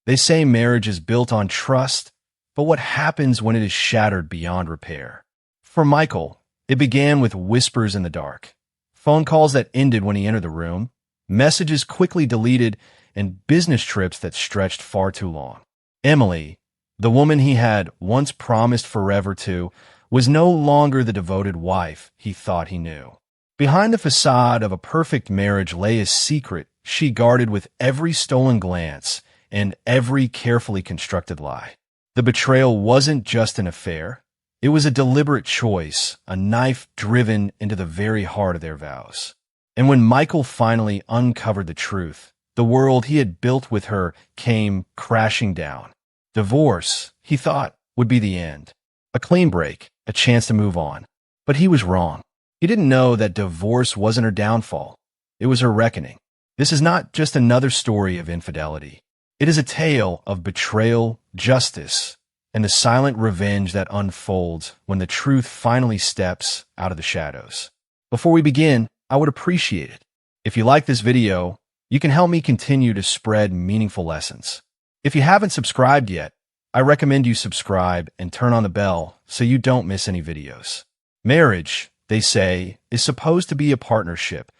They say marriage is built on trust, but what happens when it is shattered beyond repair? For Michael, it began with whispers in the dark, phone calls that ended when he entered the room, messages quickly deleted, and business trips that stretched far too long. Emily, the woman he had once promised forever to, was no longer the devoted wife he thought he knew. Behind the facade of a perfect marriage lay a secret she guarded with every stolen glance and every carefully constructed lie. The betrayal wasn't just an affair. It was a deliberate choice, a knife driven into the very heart of their vows. And when Michael finally uncovered the truth, the world he had built with her came crashing down. Divorce, he thought, would be the end. A clean break, a chance to move on. But he was wrong. He didn't know that divorce wasn't her downfall. It was her reckoning. This is not just another story of infidelity. It is a tale of betrayal, justice, and the silent revenge that unfolds when the truth finally steps out of the shadows. Before we begin, I would appreciate it if you like this video. You can help me continue to spread meaningful lessons. If you haven't subscribed yet, I recommend you subscribe and turn on the bell so you don't miss any videos. Marriage, they say, is supposed to be a partnership,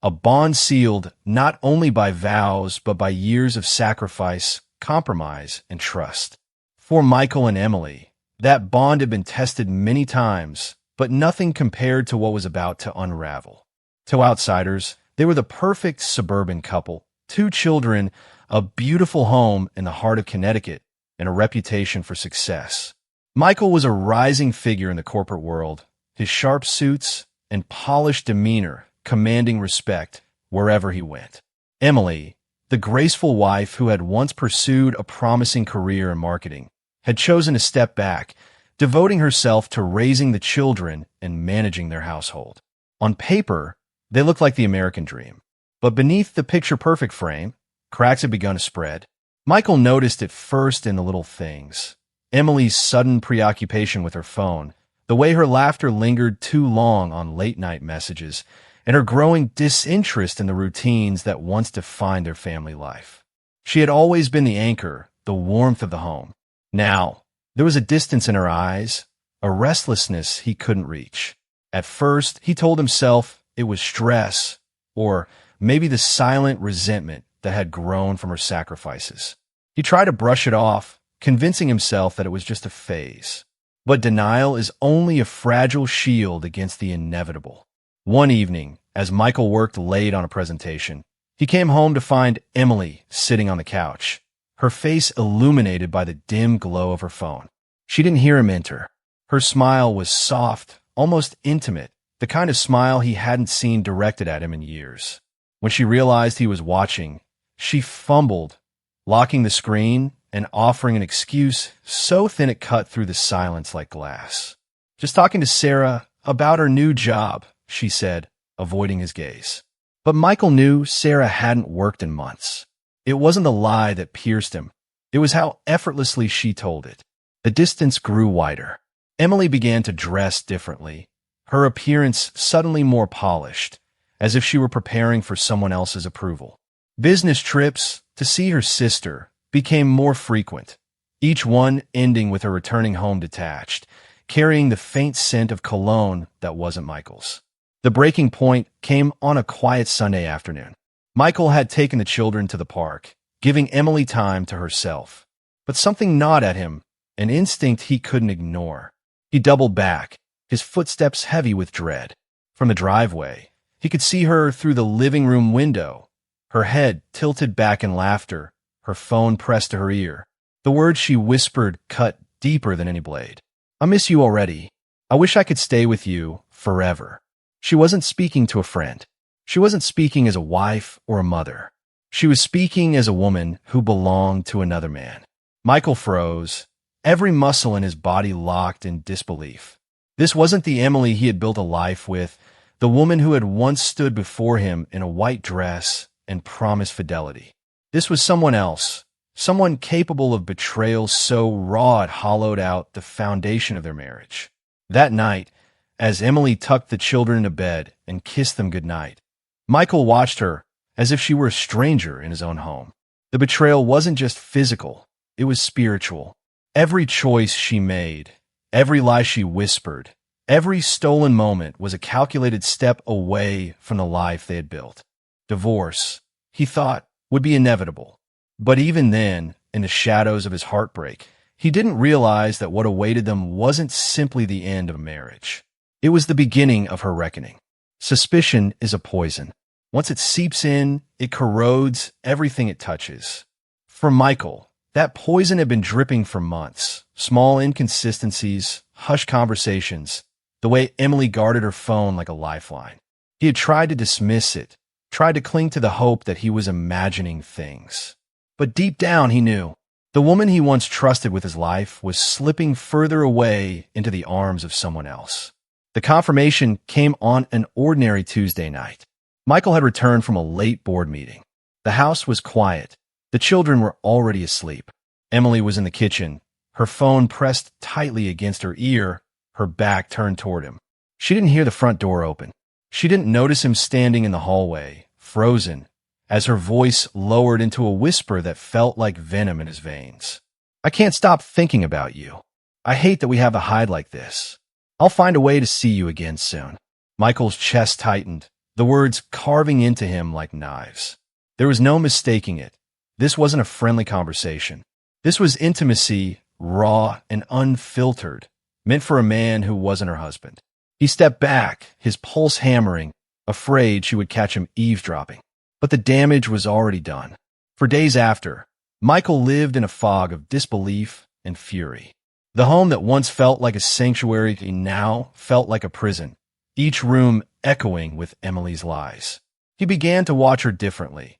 a bond sealed not only by vows but by years of sacrifice, compromise, and trust. For Michael and Emily, that bond had been tested many times, but nothing compared to what was about to unravel. To outsiders, they were the perfect suburban couple, 2 children, a beautiful home in the heart of Connecticut, and a reputation for success. Michael was a rising figure in the corporate world, his sharp suits and polished demeanor commanding respect wherever he went. Emily, the graceful wife who had once pursued a promising career in marketing, had chosen to step back, devoting herself to raising the children and managing their household. On paper, they looked like the American dream. But beneath the picture-perfect frame, cracks had begun to spread. Michael noticed it first in the little things. Emily's sudden preoccupation with her phone, the way her laughter lingered too long on late-night messages, and her growing disinterest in the routines that once defined their family life. She had always been the anchor, the warmth of the home. Now, there was a distance in her eyes, a restlessness he couldn't reach. At first, he told himself it was stress, or maybe the silent resentment that had grown from her sacrifices. He tried to brush it off, convincing himself that it was just a phase. But denial is only a fragile shield against the inevitable. One evening, as Michael worked late on a presentation, he came home to find Emily sitting on the couch, her face illuminated by the dim glow of her phone. She didn't hear him enter. Her smile was soft, almost intimate, the kind of smile he hadn't seen directed at him in years. When she realized he was watching, she fumbled, locking the screen and offering an excuse so thin it cut through the silence like glass. "Just talking to Sarah about her new job," she said, avoiding his gaze. But Michael knew Sarah hadn't worked in months. It wasn't the lie that pierced him. It was how effortlessly she told it. The distance grew wider. Emily began to dress differently, her appearance suddenly more polished, as if she were preparing for someone else's approval. Business trips to see her sister became more frequent, each one ending with her returning home detached, carrying the faint scent of cologne that wasn't Michael's. The breaking point came on a quiet Sunday afternoon. Michael had taken the children to the park, giving Emily time to herself. But something gnawed at him, an instinct he couldn't ignore. He doubled back, his footsteps heavy with dread. From the driveway, he could see her through the living room window, her head tilted back in laughter, her phone pressed to her ear. The words she whispered cut deeper than any blade. "I miss you already. I wish I could stay with you forever." She wasn't speaking to a friend. She wasn't speaking as a wife or a mother. She was speaking as a woman who belonged to another man. Michael froze, every muscle in his body locked in disbelief. This wasn't the Emily he had built a life with, the woman who had once stood before him in a white dress and promised fidelity. This was someone else, someone capable of betrayal so raw it hollowed out the foundation of their marriage. That night, as Emily tucked the children into bed and kissed them goodnight, Michael watched her as if she were a stranger in his own home. The betrayal wasn't just physical, it was spiritual. Every choice she made, every lie she whispered, every stolen moment was a calculated step away from the life they had built. Divorce, he thought, would be inevitable. But even then, in the shadows of his heartbreak, he didn't realize that what awaited them wasn't simply the end of a marriage. It was the beginning of her reckoning. Suspicion is a poison. Once it seeps in, it corrodes everything it touches. For Michael, that poison had been dripping for months. Small inconsistencies, hushed conversations, the way Emily guarded her phone like a lifeline. He had tried to dismiss it, tried to cling to the hope that he was imagining things. But deep down he knew the woman he once trusted with his life was slipping further away into the arms of someone else. The confirmation came on an ordinary Tuesday night. Michael had returned from a late board meeting. The house was quiet. The children were already asleep. Emily was in the kitchen, her phone pressed tightly against her ear, her back turned toward him. She didn't hear the front door open. She didn't notice him standing in the hallway, frozen, as her voice lowered into a whisper that felt like venom in his veins. "I can't stop thinking about you. I hate that we have to hide like this. I'll find a way to see you again soon." Michael's chest tightened, the words carving into him like knives. There was no mistaking it. This wasn't a friendly conversation. This was intimacy, raw and unfiltered, meant for a man who wasn't her husband. He stepped back, his pulse hammering, afraid she would catch him eavesdropping. But the damage was already done. For days after, Michael lived in a fog of disbelief and fury. The home that once felt like a sanctuary now felt like a prison, each room echoing with Emily's lies. He began to watch her differently.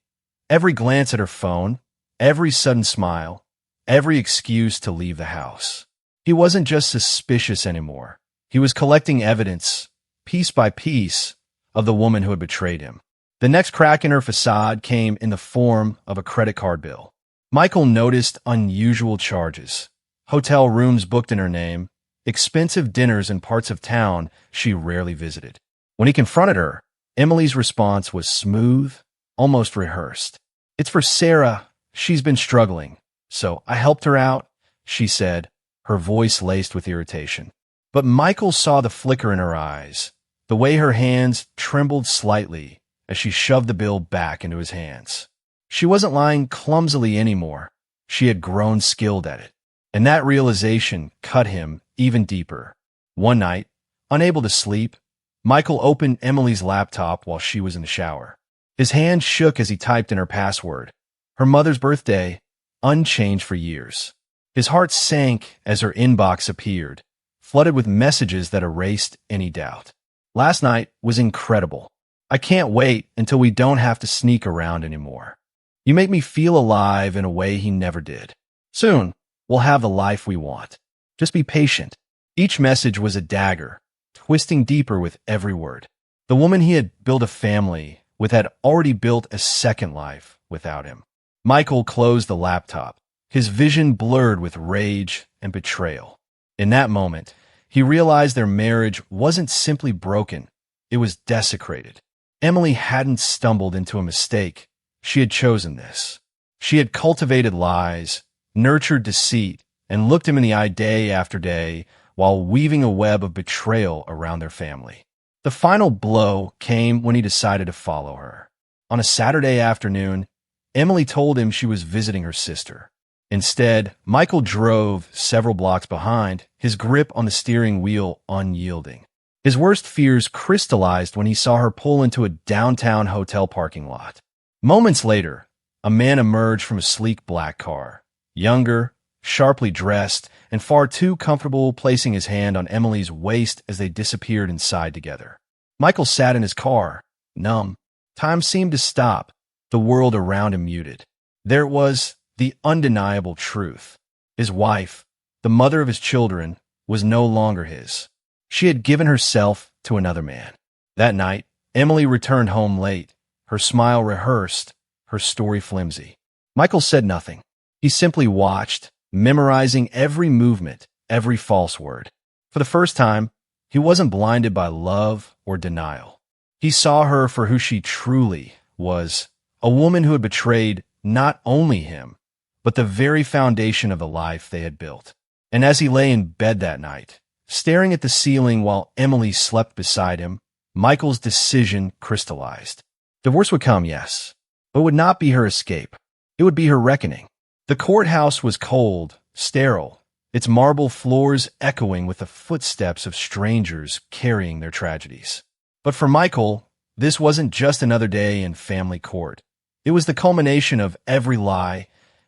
Every glance at her phone, every sudden smile, every excuse to leave the house. He wasn't just suspicious anymore. He was collecting evidence, piece by piece, of the woman who had betrayed him. The next crack in her facade came in the form of a credit card bill. Michael noticed unusual charges. Hotel rooms booked in her name, expensive dinners in parts of town she rarely visited. When he confronted her, Emily's response was smooth, almost rehearsed. "It's for Sarah. She's been struggling. So I helped her out," she said, her voice laced with irritation. But Michael saw the flicker in her eyes, the way her hands trembled slightly as she shoved the bill back into his hands. She wasn't lying clumsily anymore. She had grown skilled at it. And that realization cut him even deeper. One night, unable to sleep, Michael opened Emily's laptop while she was in the shower. His hand shook as he typed in her password. Her mother's birthday, unchanged for years. His heart sank as her inbox appeared, flooded with messages that erased any doubt. "Last night was incredible. I can't wait until we don't have to sneak around anymore. You make me feel alive in a way he never did. Soon, we'll have the life we want. Just be patient." Each message was a dagger, twisting deeper with every word. The woman he had built a family with had already built a second life without him. Michael closed the laptop, his vision blurred with rage and betrayal. In that moment, he realized their marriage wasn't simply broken, it was desecrated. Emily hadn't stumbled into a mistake. She had chosen this. She had cultivated lies, nurtured deceit, and looked him in the eye day after day while weaving a web of betrayal around their family. The final blow came when he decided to follow her. On a Saturday afternoon, Emily told him she was visiting her sister. Instead, Michael drove several blocks behind, his grip on the steering wheel unyielding. His worst fears crystallized when he saw her pull into a downtown hotel parking lot. Moments later, a man emerged from a sleek black car, younger, sharply dressed, and far too comfortable placing his hand on Emily's waist as they disappeared inside together. Michael sat in his car, numb. Time seemed to stop, the world around him muted. There was the undeniable truth. His wife, the mother of his children, was no longer his. She had given herself to another man. That night, Emily returned home late, her smile rehearsed, her story flimsy. Michael said nothing. He simply watched, memorizing every movement, every false word. For the first time, he wasn't blinded by love or denial. He saw her for who she truly was, a woman who had betrayed not only him, but the very foundation of the life they had built. And as he lay in bed that night, staring at the ceiling while Emily slept beside him, Michael's decision crystallized. Divorce would come, yes, but it would not be her escape. It would be her reckoning. The courthouse was cold, sterile, its marble floors echoing with the footsteps of strangers carrying their tragedies. But for Michael, this wasn't just another day in family court. It was the culmination of every lie,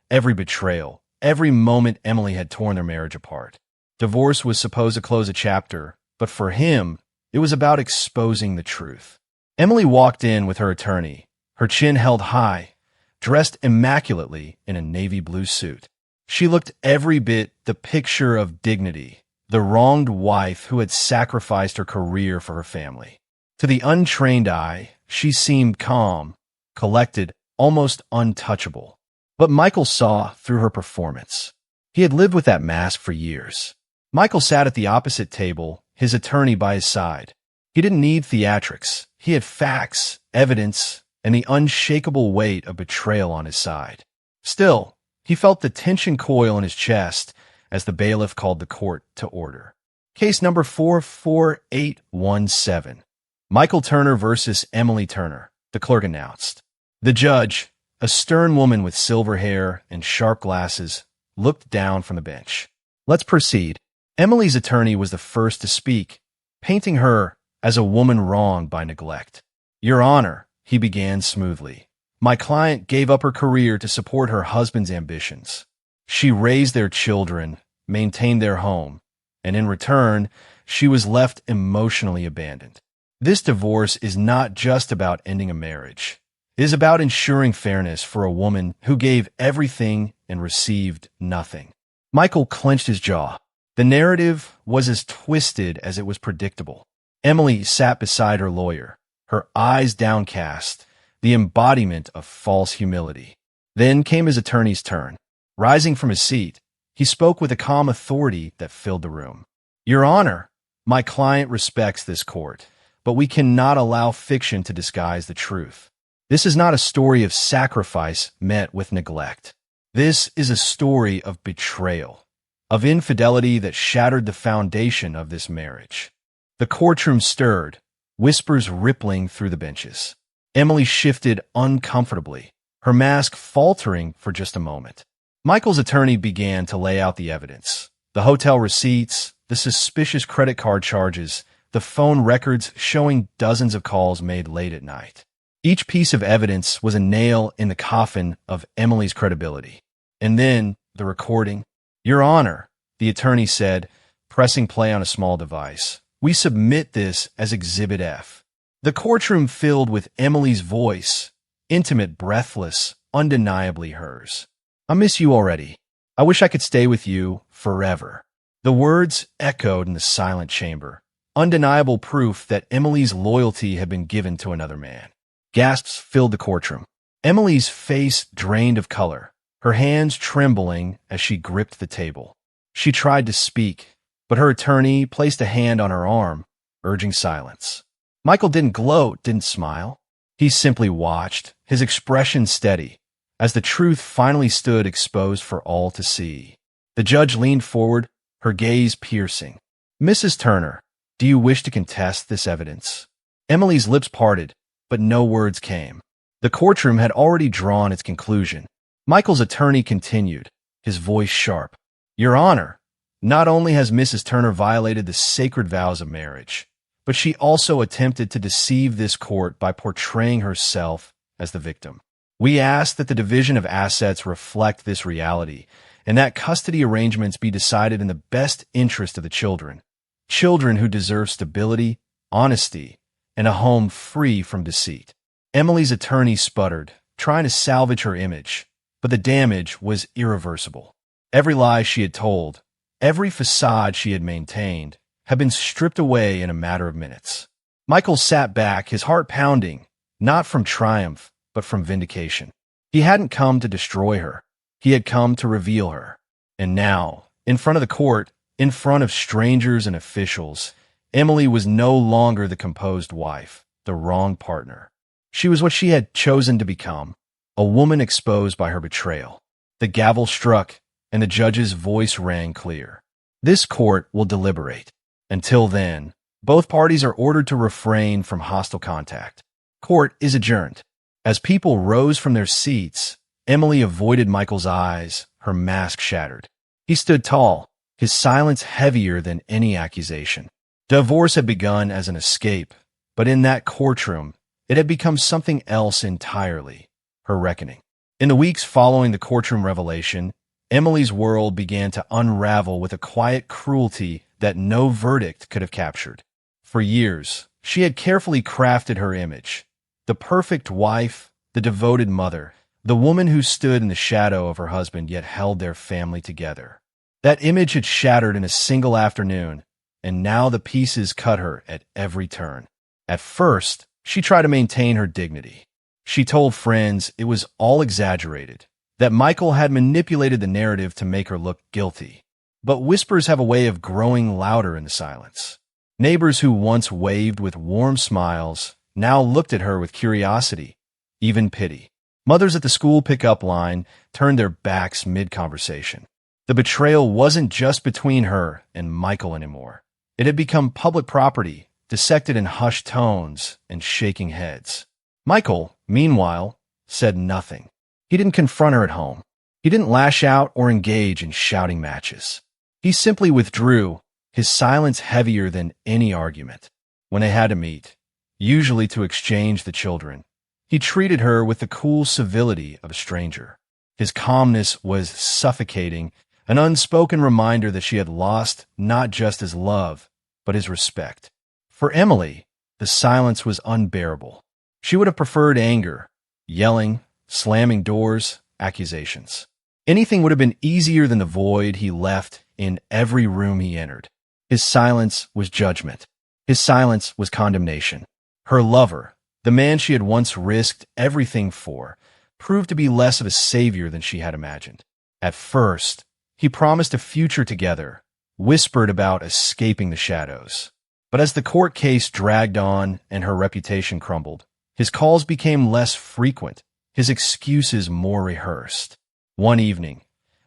every betrayal, every moment Emily had torn their marriage apart. Divorce was supposed to close a chapter, but for him, it was about exposing the truth. Emily walked in with her attorney, her chin held high, dressed immaculately in a navy blue suit. She looked every bit the picture of dignity, the wronged wife who had sacrificed her career for her family. To the untrained eye, she seemed calm, collected, almost untouchable. But Michael saw through her performance. He had lived with that mask for years. Michael sat at the opposite table, his attorney by his side. He didn't need theatrics. He had facts, evidence, and the unshakable weight of betrayal on his side. Still, he felt the tension coil in his chest as the bailiff called the court to order. Case number 44817. Michael Turner versus Emily Turner, the clerk announced. The judge, a stern woman with silver hair and sharp glasses, looked down from the bench. Let's proceed. Emily's attorney was the first to speak, painting her as a woman wronged by neglect. Your Honor, he began smoothly. My client gave up her career to support her husband's ambitions. She raised their children, maintained their home, and in return, she was left emotionally abandoned. This divorce is not just about ending a marriage. It is about ensuring fairness for a woman who gave everything and received nothing. Michael clenched his jaw. The narrative was as twisted as it was predictable. Emily sat beside her lawyer, her eyes downcast, the embodiment of false humility. Then came his attorney's turn. Rising from his seat, he spoke with a calm authority that filled the room. Your Honor, my client respects this court, but we cannot allow fiction to disguise the truth. This is not a story of sacrifice met with neglect. This is a story of betrayal, of infidelity that shattered the foundation of this marriage. The courtroom stirred, whispers rippling through the benches. Emily shifted uncomfortably, her mask faltering for just a moment. Michael's attorney began to lay out the evidence. The hotel receipts, the suspicious credit card charges, the phone records showing dozens of calls made late at night. Each piece of evidence was a nail in the coffin of Emily's credibility. And then the recording. Your Honor, the attorney said, pressing play on a small device. We submit this as Exhibit F. The courtroom filled with Emily's voice, intimate, breathless, undeniably hers. I miss you already. I wish I could stay with you forever. The words echoed in the silent chamber, undeniable proof that Emily's loyalty had been given to another man. Gasps filled the courtroom. Emily's face drained of color, her hands trembling as she gripped the table. She tried to speak, but her attorney placed a hand on her arm, urging silence. Michael didn't gloat, didn't smile. He simply watched, his expression steady, as the truth finally stood exposed for all to see. The judge leaned forward, her gaze piercing. Mrs. Turner, do you wish to contest this evidence? Emily's lips parted, but no words came. The courtroom had already drawn its conclusion. Michael's attorney continued, his voice sharp. Your Honor, not only has Mrs. Turner violated the sacred vows of marriage, but she also attempted to deceive this court by portraying herself as the victim. We ask that the division of assets reflect this reality and that custody arrangements be decided in the best interest of the children who deserve stability, honesty, and a home free from deceit. Emily's attorney sputtered, trying to salvage her image, but the damage was irreversible. Every lie she had told, every facade she had maintained, had been stripped away in a matter of minutes. Michael sat back, his heart pounding, not from triumph, but from vindication. He hadn't come to destroy her. He had come to reveal her. And now, in front of the court, in front of strangers and officials, Emily was no longer the composed wife, the wrong partner. She was what she had chosen to become, a woman exposed by her betrayal. The gavel struck, and the judge's voice rang clear. This court will deliberate. Until then, both parties are ordered to refrain from hostile contact. Court is adjourned. As people rose from their seats, Emily avoided Michael's eyes, her mask shattered. He stood tall, his silence heavier than any accusation. Divorce had begun as an escape, but in that courtroom, it had become something else entirely, her reckoning. In the weeks following the courtroom revelation, Emily's world began to unravel with a quiet cruelty that no verdict could have captured. For years, she had carefully crafted her image. The perfect wife, the devoted mother, the woman who stood in the shadow of her husband yet held their family together. That image had shattered in a single afternoon, and now the pieces cut her at every turn. At first, she tried to maintain her dignity. She told friends it was all exaggerated, that Michael had manipulated the narrative to make her look guilty. But whispers have a way of growing louder in the silence. Neighbors who once waved with warm smiles now looked at her with curiosity, even pity. Mothers at the school pickup line turned their backs mid-conversation. The betrayal wasn't just between her and Michael anymore. It had become public property, dissected in hushed tones and shaking heads. Michael, meanwhile, said nothing. He didn't confront her at home. He didn't lash out or engage in shouting matches. He simply withdrew, his silence heavier than any argument. When they had to meet, usually to exchange the children, he treated her with the cool civility of a stranger. His calmness was suffocating, an unspoken reminder that she had lost not just his love, but his respect. For Emily, the silence was unbearable. She would have preferred anger, yelling, slamming doors, accusations. Anything would have been easier than the void he left in every room he entered. His silence was judgment. His silence was condemnation. Her lover, the man she had once risked everything for, proved to be less of a savior than she had imagined. At first, he promised a future together, whispered about escaping the shadows. But as the court case dragged on and her reputation crumbled, his calls became less frequent, his excuses more rehearsed. One evening,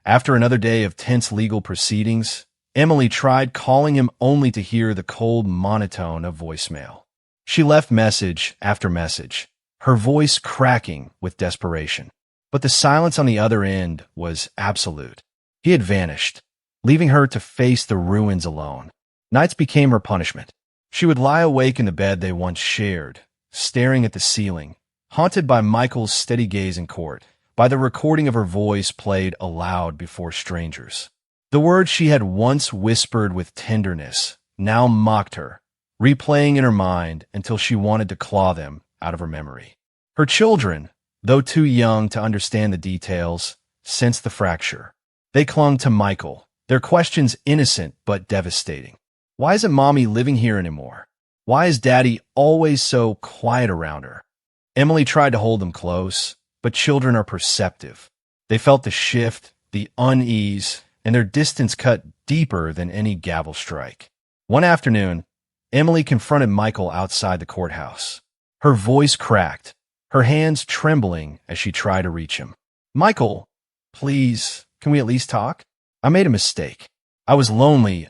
after another day of tense legal proceedings, Emily tried calling him only to hear the cold monotone of voicemail. She left message after message, her voice cracking with desperation. But the silence on the other end was absolute. He had vanished, leaving her to face the ruins alone. Nights became her punishment. She would lie awake in the bed they once shared, staring at the ceiling, haunted by Michael's steady gaze in court, by the recording of her voice played aloud before strangers. The words she had once whispered with tenderness now mocked her, replaying in her mind until she wanted to claw them out of her memory. Her children, though too young to understand the details, sensed the fracture. They clung to Michael, their questions innocent but devastating. Why isn't Mommy living here anymore? Why is Daddy always so quiet around her? Emily tried to hold them close, but children are perceptive. They felt the shift, the unease, and their distance cut deeper than any gavel strike. One afternoon, Emily confronted Michael outside the courthouse. Her voice cracked, her hands trembling as she tried to reach him. "Michael, please, can we at least talk? I made a mistake. I was lonely,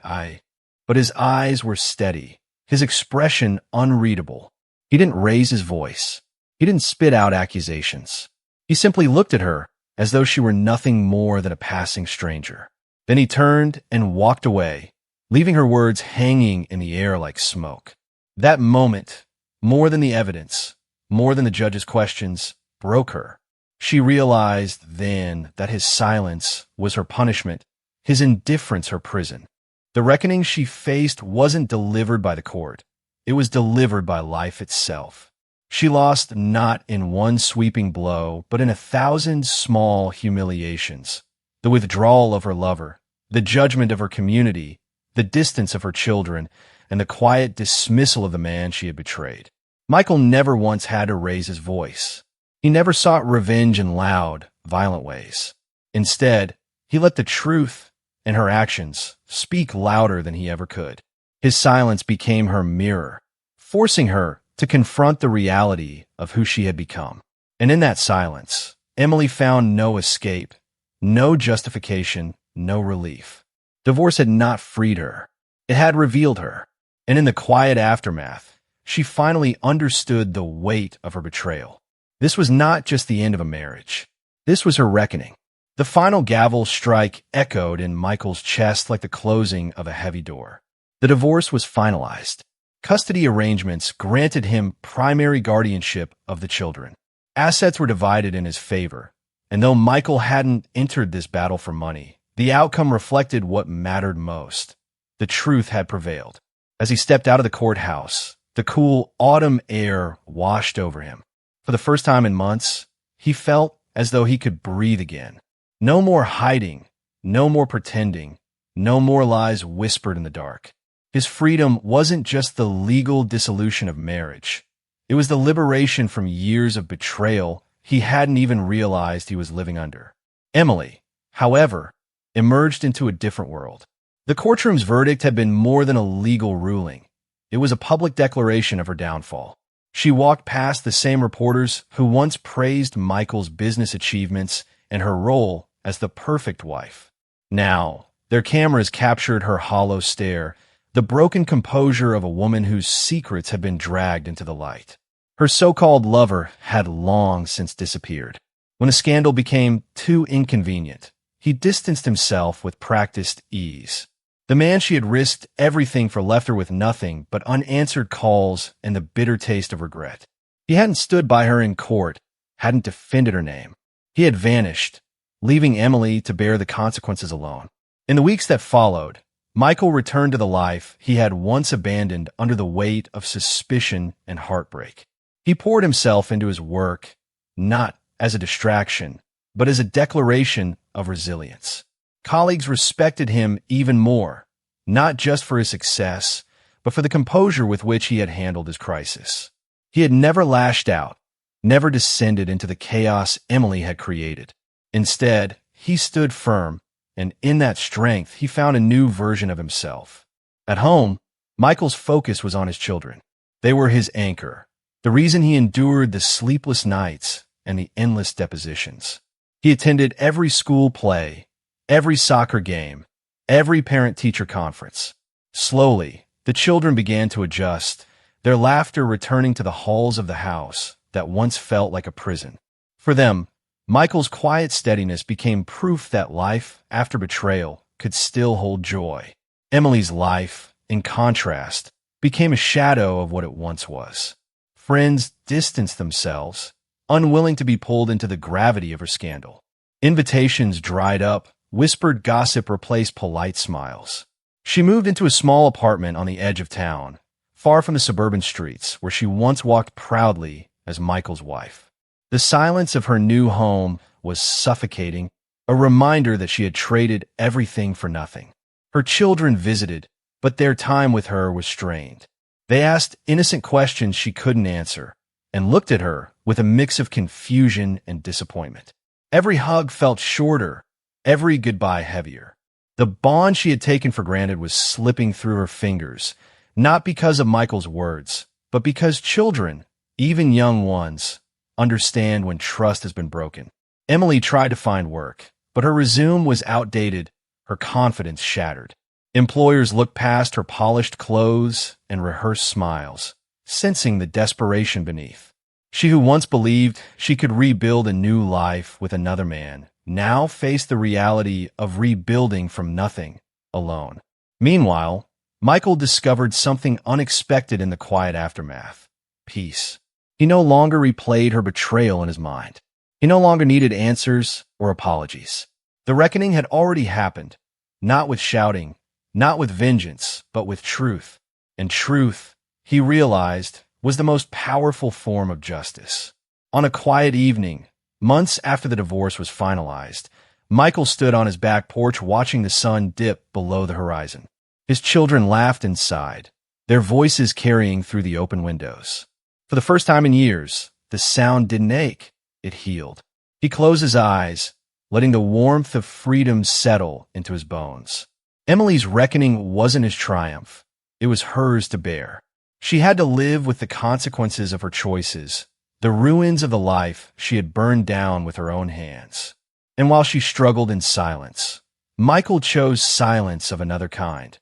But his eyes were steady, his expression unreadable. He didn't raise his voice. He didn't spit out accusations. He simply looked at her as though she were nothing more than a passing stranger. Then he turned and walked away, leaving her words hanging in the air like smoke. That moment, more than the evidence, more than the judge's questions, broke her. She realized then that his silence was her punishment, his indifference her prison. The reckoning she faced wasn't delivered by the court. It was delivered by life itself. She lost not in one sweeping blow, but in 1,000 small humiliations. The withdrawal of her lover, the judgment of her community, the distance of her children, and the quiet dismissal of the man she had betrayed. Michael never once had to raise his voice. He never sought revenge in loud, violent ways. Instead, he let the truth and her actions speak louder than he ever could. His silence became her mirror, forcing her to confront the reality of who she had become. And in that silence, Emily found no escape, no justification, no relief. Divorce had not freed her. It had revealed her. And in the quiet aftermath, she finally understood the weight of her betrayal. This was not just the end of a marriage. This was her reckoning. The final gavel strike echoed in Michael's chest like the closing of a heavy door. The divorce was finalized. Custody arrangements granted him primary guardianship of the children. Assets were divided in his favor, and though Michael hadn't entered this battle for money, the outcome reflected what mattered most. The truth had prevailed. As he stepped out of the courthouse, the cool autumn air washed over him. For the first time in months, he felt as though he could breathe again. No more hiding, no more pretending, no more lies whispered in the dark. His freedom wasn't just the legal dissolution of marriage. It was the liberation from years of betrayal he hadn't even realized he was living under. Emily, however, emerged into a different world. The courtroom's verdict had been more than a legal ruling. It was a public declaration of her downfall. She walked past the same reporters who once praised Michael's business achievements and her role as the perfect wife. Now, their cameras captured her hollow stare, the broken composure of a woman whose secrets had been dragged into the light. Her so-called lover had long since disappeared. When the scandal became too inconvenient, he distanced himself with practiced ease. The man she had risked everything for left her with nothing but unanswered calls and the bitter taste of regret. He hadn't stood by her in court, hadn't defended her name. He had vanished, leaving Emily to bear the consequences alone. In the weeks that followed, Michael returned to the life he had once abandoned under the weight of suspicion and heartbreak. He poured himself into his work, not as a distraction, but as a declaration of resilience. Colleagues respected him even more, not just for his success, but for the composure with which he had handled his crisis. He had never lashed out, never descended into the chaos Emily had created. Instead, he stood firm, and in that strength, he found a new version of himself. At home, Michael's focus was on his children. They were his anchor, the reason he endured the sleepless nights and the endless depositions. He attended every school play, every soccer game, every parent-teacher conference. Slowly, the children began to adjust, their laughter returning to the halls of the house that once felt like a prison. For them, Michael's quiet steadiness became proof that life, after betrayal, could still hold joy. Emily's life, in contrast, became a shadow of what it once was. Friends distanced themselves, unwilling to be pulled into the gravity of her scandal. Invitations dried up, whispered gossip replaced polite smiles. She moved into a small apartment on the edge of town, far from the suburban streets where she once walked proudly as Michael's wife. The silence of her new home was suffocating, a reminder that she had traded everything for nothing. Her children visited, but their time with her was strained. They asked innocent questions she couldn't answer, and looked at her with a mix of confusion and disappointment. Every hug felt shorter, every goodbye heavier. The bond she had taken for granted was slipping through her fingers, not because of Michael's words, but because children, even young ones, understand when trust has been broken. Emily tried to find work, but her resume was outdated, her confidence shattered. Employers looked past her polished clothes and rehearsed smiles, sensing the desperation beneath. She who once believed she could rebuild a new life with another man now faced the reality of rebuilding from nothing, alone. Meanwhile, Michael discovered something unexpected in the quiet aftermath: peace. He no longer replayed her betrayal in his mind. He no longer needed answers or apologies. The reckoning had already happened, not with shouting, not with vengeance, but with truth. And truth, he realized, was the most powerful form of justice. On a quiet evening, months after the divorce was finalized, Michael stood on his back porch watching the sun dip below the horizon. His children laughed and sighed, their voices carrying through the open windows. For the first time in years, the sound didn't ache, it healed. He closed his eyes, letting the warmth of freedom settle into his bones. Emily's reckoning wasn't his triumph. It was hers to bear. She had to live with the consequences of her choices, the ruins of the life she had burned down with her own hands. And while she struggled in silence, Michael chose silence of another kind,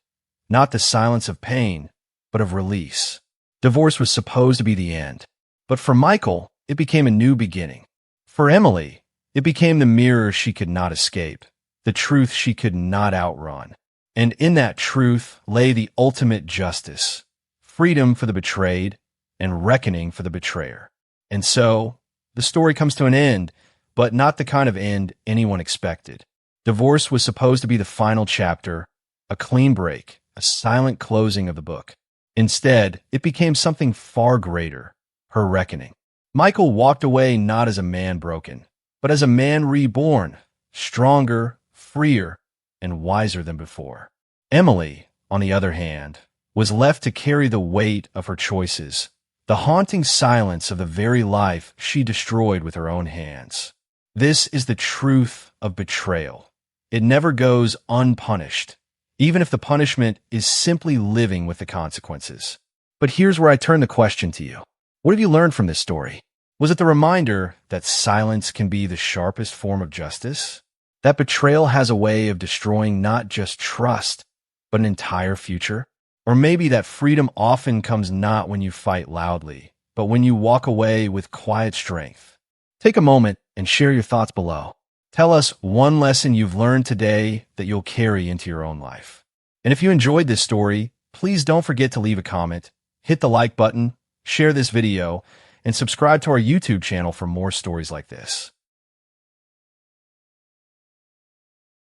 not the silence of pain, but of release. Divorce was supposed to be the end, but for Michael, it became a new beginning. For Emily, it became the mirror she could not escape, the truth she could not outrun. And in that truth lay the ultimate justice, freedom for the betrayed and reckoning for the betrayer. And so, the story comes to an end, but not the kind of end anyone expected. Divorce was supposed to be the final chapter, a clean break, a silent closing of the book. Instead, it became something far greater, her reckoning. Michael walked away not as a man broken, but as a man reborn, stronger, freer, and wiser than before. Emily, on the other hand, was left to carry the weight of her choices, the haunting silence of the very life she destroyed with her own hands. This is the truth of betrayal. It never goes unpunished, even if the punishment is simply living with the consequences. But here's where I turn the question to you. What have you learned from this story? Was it the reminder that silence can be the sharpest form of justice? That betrayal has a way of destroying not just trust, but an entire future? Or maybe that freedom often comes not when you fight loudly, but when you walk away with quiet strength. Take a moment and share your thoughts below. Tell us one lesson you've learned today that you'll carry into your own life. And if you enjoyed this story, please don't forget to leave a comment, hit the like button, share this video, and subscribe to our YouTube channel for more stories like this.